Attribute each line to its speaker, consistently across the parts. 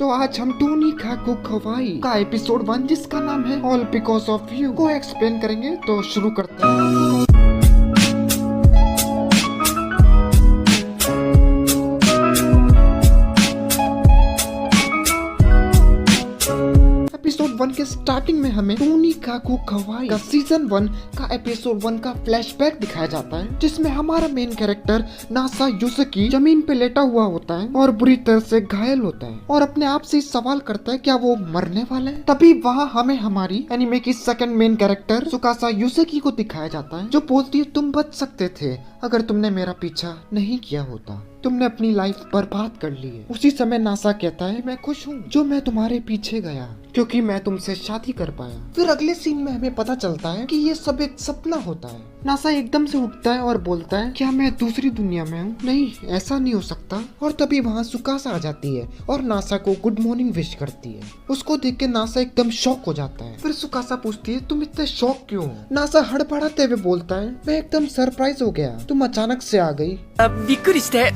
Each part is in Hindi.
Speaker 1: तो आज हम टोनी खाकू खवाई का एपिसोड 1 जिसका नाम है ऑल बिकॉज ऑफ यू को एक्सप्लेन करेंगे। तो शुरू करते हैं। एपिसोड 1 के स्टार्टिंग में हमें टोनी काकू खवाई का सीजन 1 का एपिसोड 1 का फ्लैशबैक दिखाया जाता है, जिसमें हमारा मेन कैरेक्टर नासा युसुकी जमीन पे लेटा हुआ होता है और बुरी तरह से घायल होता है और अपने आप से सवाल करता है क्या वो मरने वाला है। तभी वहाँ हमें हमारी एनिमे की सेकंड मेन कैरेक्टर सुकासा युसुकी को दिखाया जाता है, जो बोलती है तुम बच सकते थे अगर तुमने मेरा पीछा नहीं किया होता, तुमने अपनी लाइफ बर्बाद कर ली है। उसी समय नासा कहता है मैं खुश हूँ जो मैं तुम्हारे पीछे गया क्योंकि मैं तुमसे शादी कर पाया। फिर अगले सीन में हमें पता चलता है कि ये सब एक सपना होता है। नासा एकदम से उठता है और बोलता है क्या मैं दूसरी दुनिया में हूँ? नहीं, ऐसा नहीं हो सकता। और तभी वहाँ सुकासा आ जाती है और नासा को गुड मॉर्निंग विश करती है। उसको देख के नासा एकदम शॉक हो जाता है। फिर सुकासा पूछती है तुम इतने शॉक क्यों हो? नासा हड़बड़ाते हुए बोलता है मैं एकदम सरप्राइज हो गया, तुम अचानक से आ गई।
Speaker 2: びっくりして。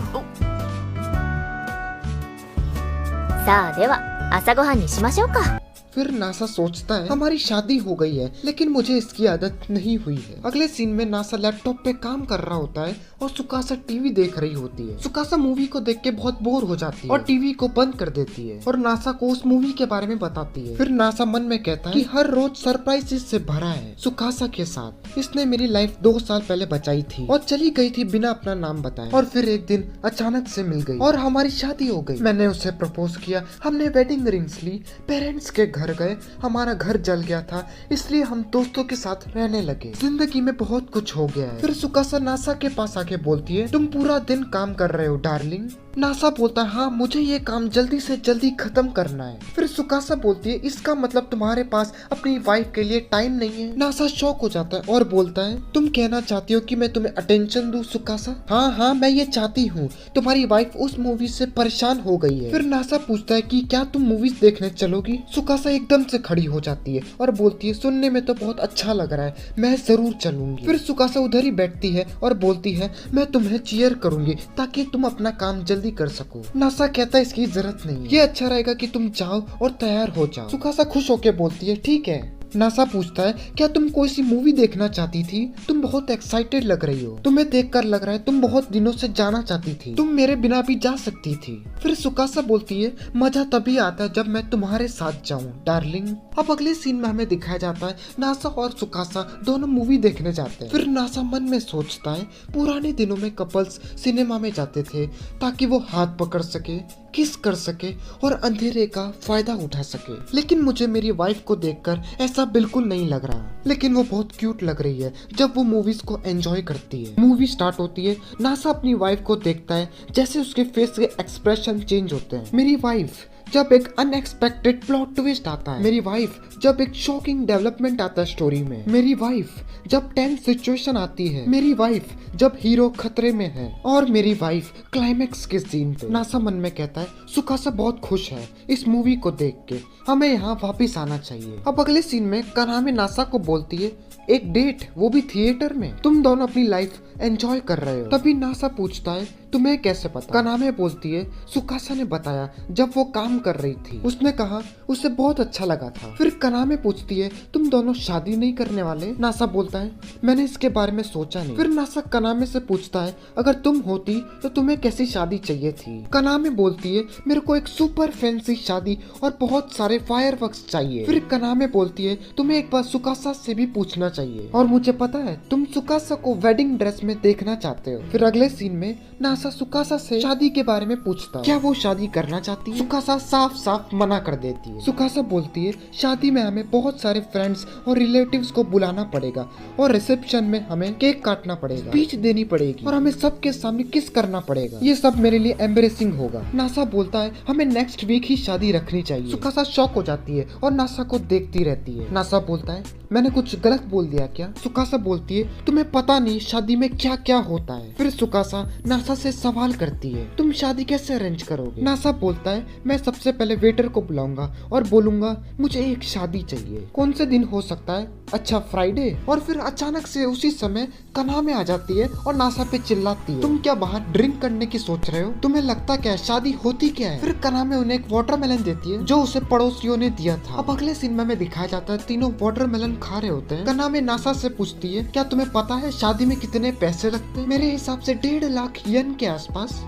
Speaker 3: さあでは朝ごはんにしましょうか。
Speaker 1: फिर नासा सोचता है हमारी शादी हो गई है लेकिन मुझे इसकी आदत नहीं हुई है। अगले सीन में नासा लैपटॉप पे काम कर रहा होता है और सुकासा टीवी देख रही होती है। सुकासा मूवी को देख के बहुत बोर हो जाती है और टीवी को बंद कर देती है और नासा को उस मूवी के बारे में बताती है। फिर नासा मन में कहता है कि हर रोज सरप्राइजेस से भरा है सुकासा के साथ। इसने मेरी लाइफ 2 साल पहले बचाई थी और चली गई थी बिना अपना नाम बताए और फिर एक दिन अचानक से मिल गई और हमारी शादी हो गई। मैंने उसे प्रपोज किया, हमने वेडिंग रिंग्स ली, पेरेंट्स के घर गए, हमारा घर जल गया था इसलिए हम दोस्तों के साथ रहने लगे। जिंदगी में बहुत कुछ हो गया है। फिर सुकासा नासा के पास आके बोलती है तुम पूरा दिन काम कर रहे हो डार्लिंग? नासा बोलता है हाँ, मुझे ये काम जल्दी से जल्दी खत्म करना है। फिर सुकासा बोलती है इसका मतलब तुम्हारे पास अपनी वाइफ के लिए टाइम नहीं है। नासा शॉक हो जाता है और बोलता है तुम कहना चाहती हो कि मैं तुम्हें अटेंशन दूं सुकासा? हाँ हाँ, मैं ये चाहती हूँ। तुम्हारी वाइफ उस मूवी से परेशान हो गई है। फिर नासा पूछता है कि क्या तुम मूवीज देखने चलोगी? सुकासा एकदम से खड़ी हो जाती है और बोलती है सुनने में तो बहुत अच्छा लग रहा है, मैं जरूर चलूंगी। फिर सुकासा उधर ही बैठती है और बोलती है मैं तुम्हें चीयर करूंगी ताकि तुम अपना काम जल्दी कर सको। नासा कहता है इसकी जरूरत नहीं, ये अच्छा रहेगा कि तुम जाओ और तैयार हो जाओ। सुकासा खुश होकर बोलती है ठीक है। नासा पूछता है क्या तुम कोई सी मूवी देखना चाहती थी? तुम बहुत एक्साइटेड लग रही हो, तुम्हें देखकर लग रहा है तुम बहुत दिनों से जाना चाहती थी, तुम मेरे बिना भी जा सकती थी। फिर सुकासा बोलती है मजा तभी आता है जब मैं तुम्हारे साथ जाऊं डार्लिंग। अब अगले सीन में हमें दिखाया जाता है नासा और सुकासा दोनों मूवी देखने जाते हैं। फिर नासा मन में सोचता है पुराने दिनों में कपल्स सिनेमा में जाते थे ताकि वो हाथ पकड़ सके, किस कर सके और अंधेरे का फायदा उठा सके, लेकिन मुझे मेरी वाइफ को देखकर ऐसा बिल्कुल नहीं लग रहा। लेकिन वो बहुत क्यूट लग रही है जब वो मूवीज को एंजॉय करती है। मूवी स्टार्ट होती है, नासा अपनी वाइफ को देखता है, जैसे उसके फेस के एक्सप्रेशन चेंज होते हैं। मेरी वाइफ जब एक अनएक्सपेक्टेड प्लॉट ट्विस्ट आता है, मेरी वाइफ जब एक शॉकिंग डेवलपमेंट आता है स्टोरी में, मेरी वाइफ जब टेंस सिचुएशन आती है, मेरी वाइफ जब हीरो खतरे में है और मेरी वाइफ क्लाइमेक्स के सीन पे। नासा मन में कहता है सुकासा बहुत खुश है इस मूवी को देख के, हमें यहाँ वापिस आना चाहिए। अब अगले सीन में कानामे नासा को बोलती है एक डेट, वो भी थिएटर में, तुम दोनों अपनी लाइफ एंजॉय कर रहे हो। तभी नासा पूछता है तुम्हें कैसे पता? कानामे बोलती है सुकासा ने बताया जब वो काम कर रही थी, उसने कहा उसे बहुत अच्छा लगा था। फिर कानामे पूछती है तुम दोनों शादी नहीं करने वाले? नासा बोलता है मैंने इसके बारे में सोचा नहीं। फिर नासा कानामे से पूछता है अगर तुम होती तो तुम्हें कैसी शादी चाहिए थी? कानामे बोलती है मेरे को एक सुपर फैंसी शादी और बहुत सारे फायरवर्क्स चाहिए। फिर कानामे बोलती है तुम्हें एक बार सुकासा से भी पूछना चाहिए और मुझे पता है तुम सुकासा को वेडिंग ड्रेस में देखना चाहते हो। फिर अगले सीन में नासा सुकासा से शादी के बारे में पूछता है क्या वो शादी करना चाहती है? सुकासा साफ साफ मना कर देती है। सुकासा बोलती है शादी में हमें बहुत सारे फ्रेंड्स और रिलेटिव्स को बुलाना पड़ेगा और रिसेप्शन में हमें केक काटना पड़ेगा, स्पीच देनी पड़ेगी और हमें सबके सामने किस करना पड़ेगा, ये सब मेरे लिए एम्बेरेसिंग होगा। नासा बोलता है हमें नेक्स्ट वीक ही शादी रखनी चाहिए। सुकासा शॉक हो जाती है और नासा को देखती रहती है। नासा बोलता है मैंने कुछ गलत बोल दिया क्या? सुकासा बोलती है तुम्हें पता नहीं शादी में क्या क्या होता है। फिर सुकासा नासा से सवाल करती है, तुम शादी कैसे अरेंज करोगे? नासा बोलता है, मैं सबसे पहले वेटर को बुलाऊंगा और बोलूंगा मुझे एक शादी चाहिए। कौन से दिन हो सकता है? अच्छा, फ्राइडे। और फिर अचानक से उसी समय कनामे आ जाती है और नासा पे चिल्लाती है, तुम क्या बाहर ड्रिंक करने की सोच रहे हो? तुम्हें लगता क्या है शादी होती क्या है? फिर कनामे उन्हें एक वाटरमेलन देती है जो उसे पड़ोसियों ने दिया था। अब अगले सीन में दिखाया जाता है तीनों वाटरमेलन खा रहे होते हैं। कनामे नासा से पूछती है, क्या तुम्हें पता है शादी में कितने पैसे लगते हैं? मेरे हिसाब से 1.5 लाख येन के आसपास।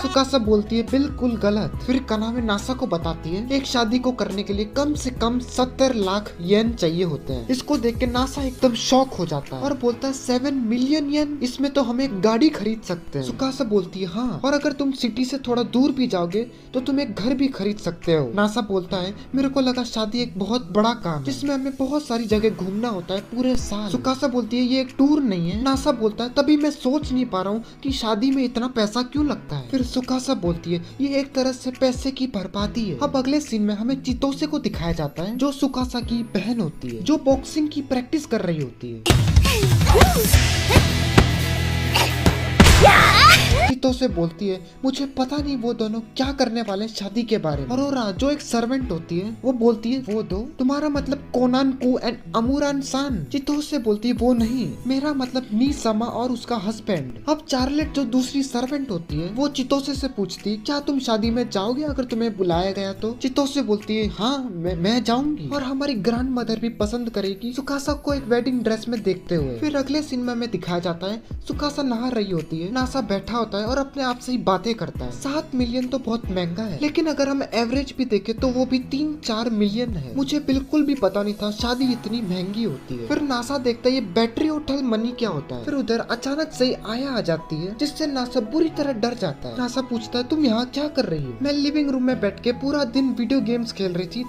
Speaker 1: सुकासा बोलती है, बिल्कुल गलत। फिर कनामे नासा को बताती है, एक शादी को करने के लिए कम से कम 70 लाख येन चाहिए होते हैं। इसको देख के नासा एकदम शॉक हो जाता है और बोलता है 7 मिलियन येन, इसमें तो हम एक गाड़ी खरीद सकते हैं। सुकासा बोलती है, हाँ, और अगर तुम सिटी से थोड़ा दूर भी जाओगे तो तुम एक घर भी खरीद सकते हो। नासा बोलता है, मेरे को लगा शादी एक बहुत बड़ा काम है जिसमें हमें बहुत सारी जगह घूमना होता है पूरे साल। सुकासा बोलती है, ये एक टूर नहीं है। नासा बोलता है, तभी मैं सोच नहीं पा रहा हूँ कि शादी में इतना पैसा क्यों लगता है। फिर सुकासा बोलती है, ये एक तरह से पैसे की बर्बादी है। अब अगले सीन में हमें चितोसे को दिखाया जाता है जो सुकासा की बहन होती है, जो बॉक्सिंग की प्रैक्टिस कर रही होती है। चितोसे बोलती है, मुझे पता नहीं वो दोनों क्या करने वाले हैं शादी के बारे में। अरोरा जो एक सर्वेंट होती है वो बोलती है, वो दो तुम्हारा मतलब कोनान कू एंड अमूरान सान? चितोसे बोलती है, वो नहीं, मेरा मतलब नी समा और उसका हस्बैंड। अब चार्लेट जो दूसरी सर्वेंट होती है वो चितोसे से पूछती है, क्या तुम शादी में जाओगे अगर तुम्हें बुलाया गया तो? चितोसे बोलती है, हाँ मैं जाऊंगी और हमारी ग्रैंड मदर भी पसंद करेगी सुकासा को एक वेडिंग ड्रेस में देखते हुए। फिर अगले सीन में हमें दिखाया जाता है सुकासा नहा रही होती है, नासा बैठा होता है और अपने आप से ही बातें करता है। 7 मिलियन तो बहुत महंगा है, लेकिन अगर हम एवरेज भी देखें तो वो भी 3-4 मिलियन है। मुझे बिल्कुल भी पता नहीं था शादी इतनी महंगी होती है। फिर नासा देखता है ये बैटरी होटल मनी क्या होता है। फिर उधर अचानक से आया आ जाती है जिससे नासा बुरी तरह डर जाता है। नासा पूछता है, तुम यहाँ क्या कर रही हो? मैं लिविंग रूम में बैठ के पूरा दिन वीडियो गेम्स खेल रही थी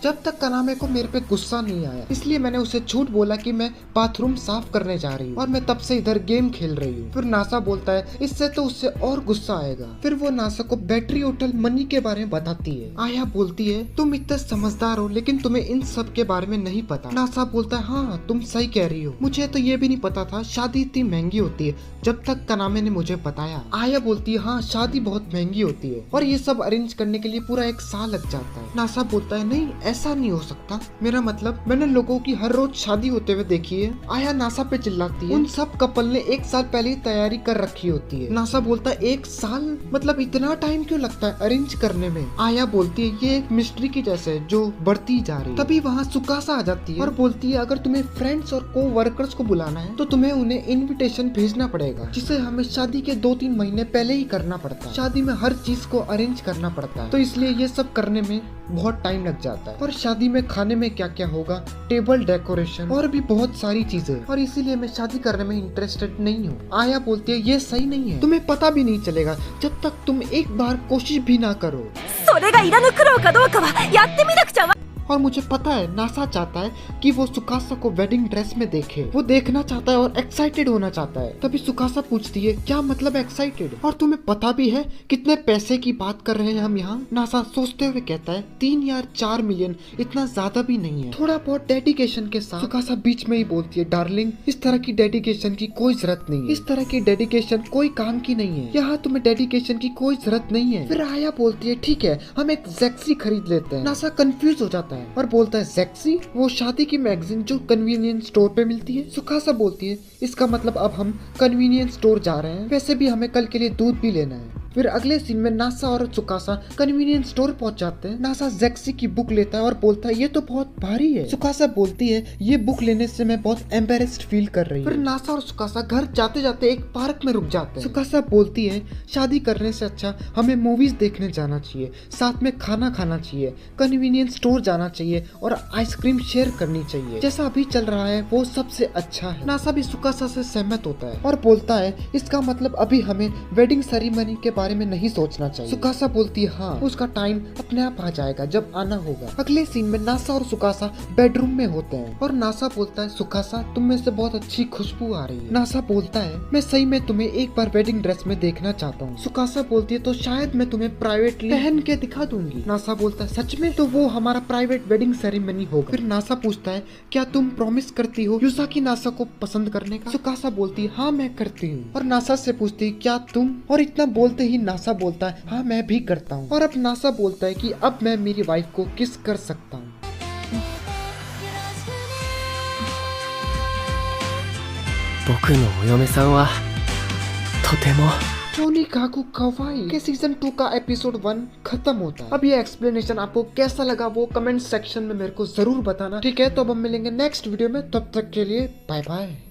Speaker 1: जब तक कनामे को मेरे पे गुस्सा नहीं आया, इसलिए मैंने उसे झूठ बोला कि मैं बाथरूम साफ करने जा रही हूँ और मैं तब से इधर गेम खेल रही हूँ। फिर नासा बोलता है, इससे तो उससे और गुस्सा आएगा। फिर वो नासा को बैटरी होटल मनी के बारे में बताती है। आया बोलती है, तुम इतने समझदार हो लेकिन तुम्हें इन सब के बारे में नहीं पता। नासा बोलता है, हाँ तुम सही कह रही हो, मुझे तो ये भी नहीं पता था शादी इतनी महंगी होती है जब तक कनामे ने मुझे बताया। आया बोलती है, हाँ शादी बहुत महंगी होती है और ये सब अरेंज करने के लिए पूरा 1 साल लग जाता है। नासा बोलता है, नहीं ऐसा नहीं हो सकता, मेरा मतलब मैंने लोगों की हर रोज शादी होते हुए देखी है। आया नासा पे चिल्लाती है, उन सब कपल ने 1 साल पहले ही तैयारी कर रखी होती है। नासा बोलता है, 1 साल मतलब इतना टाइम क्यों लगता है अरेंज करने में? आया बोलती है, ये एक मिस्ट्री की जैसे है जो बढ़ती जा रही है। तभी वहाँ सुकासा आ जाती है और बोलती है, अगर तुम्हें फ्रेंड्स और को वर्कर्स को बुलाना है तो तुम्हें उन्हें इनविटेशन भेजना पड़ेगा, जिसे हमें शादी के 2-3 महीने पहले ही करना पड़ता है। शादी में हर चीज को अरेंज करना पड़ता है, तो इसलिए ये सब करने में बहुत टाइम लग जाता है। और शादी में खाने में क्या क्या होगा, टेबल डेकोरेशन और भी बहुत सारी चीजें, और इसीलिए मैं शादी करने में इंटरेस्टेड नहीं हूँ। आया बोलती है, ये सही नहीं है, तुम्हें पता भी नहीं चलेगा जब तक तुम एक बार कोशिश भी ना करो।
Speaker 3: それがいらぬ苦労かどうかはやってみなくちゃわ。
Speaker 1: और मुझे पता है नासा चाहता है कि वो सुकासा को वेडिंग ड्रेस में देखे, वो देखना चाहता है और एक्साइटेड होना चाहता है। तभी सुकासा पूछती है, क्या मतलब एक्साइटेड, और तुम्हें पता भी है कितने पैसे की बात कर रहे हैं हम यहाँ? नासा सोचते हुए कहता है, 3 या 4 मिलियन इतना ज्यादा भी नहीं है, थोड़ा बहुत डेडिकेशन के साथ। सुकासा बीच में ही बोलती है, डार्लिंग इस तरह की डेडिकेशन की कोई जरूरत नहीं है, इस तरह की डेडिकेशन कोई काम की नहीं है, यहाँ तुम्हें डेडिकेशन की कोई जरूरत नहीं है। फिर आया बोलती है, ठीक है हम एक जेक्सी खरीद लेते हैं। नासा कंफ्यूज हो जाता है और बोलता है, जेक्सी वो शादी की मैगजीन जो कन्वीनियंस स्टोर पे मिलती है। सुकासा बोलती है, इसका मतलब अब हम कन्वीनियंस स्टोर जा रहे हैं, वैसे भी हमें कल के लिए दूध भी लेना है। फिर अगले सीन में नासा और सुकासा कन्वीनियंस स्टोर पहुंच जाते हैं। नासा जेक्सी की बुक लेता है और बोलता है, ये तो बहुत भारी है। सुकासा बोलती है, ये बुक लेने से मैं बहुत एम्बेरेस्ड फील कर रही हूँ। फिर नासा और सुकासा घर जाते जाते एक पार्क में रुक जाते हैं। सुकासा बोलती है, शादी करने से अच्छा हमें मूवीज देखने जाना चाहिए, साथ में खाना खाना चाहिए, कन्वीनियंस स्टोर जाना चाहिए और आइसक्रीम शेयर करनी चाहिए, जैसा अभी चल रहा है वो सबसे अच्छा है। नासा भी सुकासा से सहमत होता है और बोलता है, इसका मतलब अभी हमें वेडिंग सेरेमनी के बारे में नहीं सोचना चाहिए। सुकासा बोलती है हाँ, उसका टाइम अपने आप आ जाएगा जब आना होगा। अगले सीन में नासा और सुकासा बेडरूम में होते हैं और नासा बोलता है सुकासा तुम में से बहुत अच्छी खुशबू आ रही है। नासा बोलता है मैं सही में तुम्हें एक बार वेडिंग ड्रेस में देखना चाहता हूँ। सुकासा बोलती है तो शायद मैं तुम्हें प्राइवेटली पहन के दिखा दूंगी। नासा बोलता है सच में? तो वो हमारा प्राइवेट वेडिंग सेरेमनी होगा। फिर नासा पूछता है क्या तुम प्रॉमिस करती हो युसाकी नासा को पसंद करने का? सुकासा बोलती है हाँ मैं करती हूँ। और नासा से पूछती है क्या तुम? और इतना बोलते ही नासा बोलता है हाँ मैं भी करता हूँ। और अब नासा बोलता है कि अब मैं मेरी वाइफ को किस कर सकता हूँ।
Speaker 2: 僕のお嫁さんはとても
Speaker 1: टोनी काकू कवाई के सीजन 2 का एपिसोड 1 खत्म होता है। अब ये एक्सप्लेनेशन आपको कैसा लगा वो कमेंट सेक्शन में मेरे को जरूर बताना। ठीक है, तो अब हम मिलेंगे नेक्स्ट वीडियो में, तब तक के लिए बाय बाय।